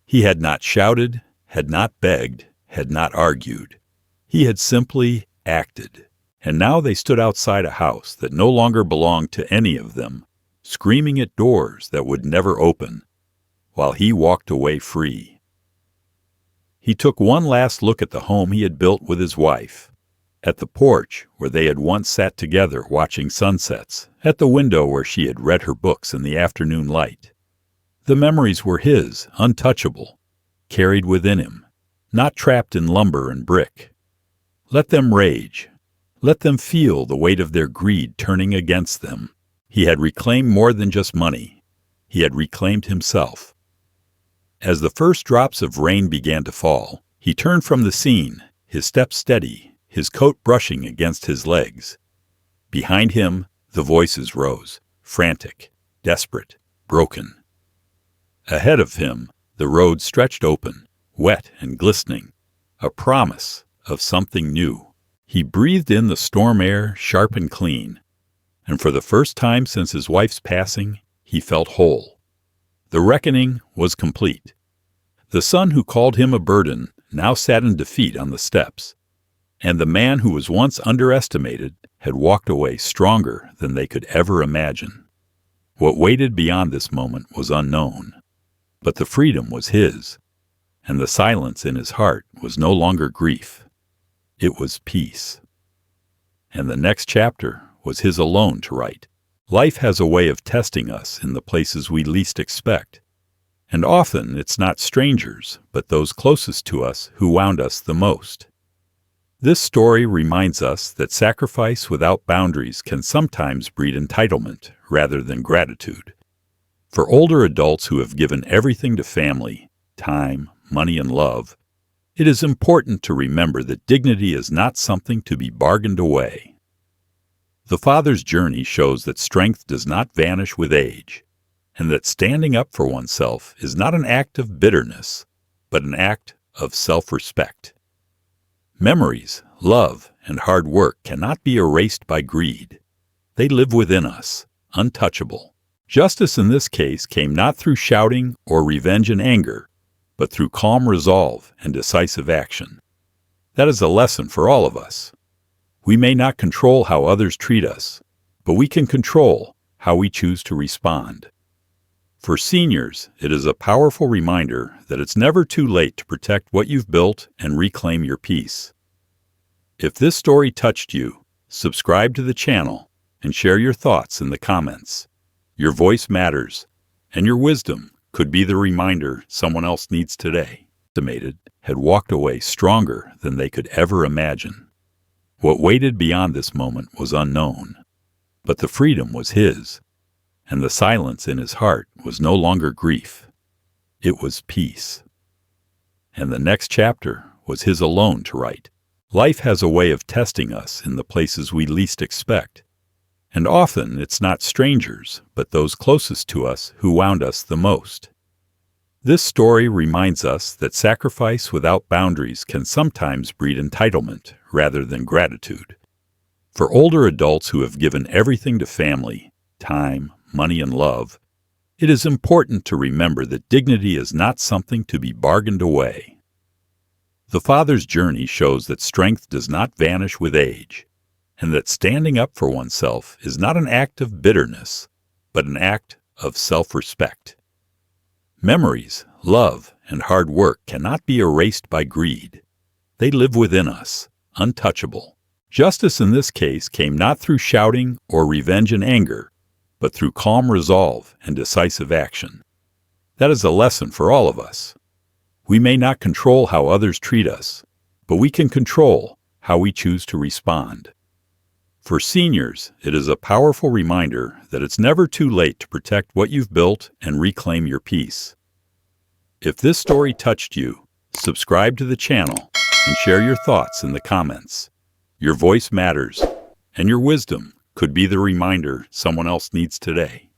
He had not shouted, had not begged, had not argued. He had simply acted. And now they stood outside a house that no longer belonged to any of them, screaming at doors that would never open, while he walked away free. He took one last look at the home he had built with his wife, at the porch where they had once sat together watching sunsets, at the window where she had read her books in the afternoon light. The memories were his, untouchable, carried within him, not trapped in lumber and brick. Let them rage. Let them feel the weight of their greed turning against them. He had reclaimed more than just money. He had reclaimed himself. As the first drops of rain began to fall, he turned from the scene, his steps steady, his coat brushing against his legs. Behind him, the voices rose, frantic, desperate, broken. Ahead of him, the road stretched open, wet and glistening, a promise of something new. He breathed in the storm air, sharp and clean, and for the first time since his wife's passing, he felt whole. The reckoning was complete. The son who called him a burden now sat in defeat on the steps, and the man who was once underestimated had walked away stronger than they could ever imagine. What waited beyond this moment was unknown, but the freedom was his, and the silence in his heart was no longer grief. It was peace. And the next chapter was his alone to write. Life has a way of testing us in the places we least expect, and often it's not strangers, but those closest to us who wound us the most. This story reminds us that sacrifice without boundaries can sometimes breed entitlement rather than gratitude. For older adults who have given everything to family, time, money, and love, it is important to remember that dignity is not something to be bargained away. The father's journey shows that strength does not vanish with age, and that standing up for oneself is not an act of bitterness, but an act of self-respect. Memories, love, and hard work cannot be erased by greed. They live within us, untouchable. Justice in this case came not through shouting or revenge and anger, but through calm resolve and decisive action. That is a lesson for all of us. We may not control how others treat us, but we can control how we choose to respond. For seniors, it is a powerful reminder that it's never too late to protect what you've built and reclaim your peace. If this story touched you, subscribe to the channel and share your thoughts in the comments. Your voice matters, and your wisdom could be the reminder someone else needs today. Estimated had walked away stronger than they could ever imagine. What waited beyond this moment was unknown, but the freedom was his, and the silence in his heart was no longer grief. It was peace. And the next chapter was his alone to write. Life has a way of testing us in the places we least expect, and often it's not strangers, but those closest to us who wound us the most. This story reminds us that sacrifice without boundaries can sometimes breed entitlement rather than gratitude. For older adults who have given everything to family, time, money, and love, it is important to remember that dignity is not something to be bargained away. The father's journey shows that strength does not vanish with age, and that standing up for oneself is not an act of bitterness, but an act of self-respect. Memories, love, and hard work cannot be erased by greed. They live within us, untouchable. Justice in this case came not through shouting or revenge and anger, but through calm resolve and decisive action. That is a lesson for all of us. We may not control how others treat us, but we can control how we choose to respond. For seniors, it is a powerful reminder that it's never too late to protect what you've built and reclaim your peace. If this story touched you, subscribe to the channel and share your thoughts in the comments. Your voice matters, and your wisdom could be the reminder someone else needs today.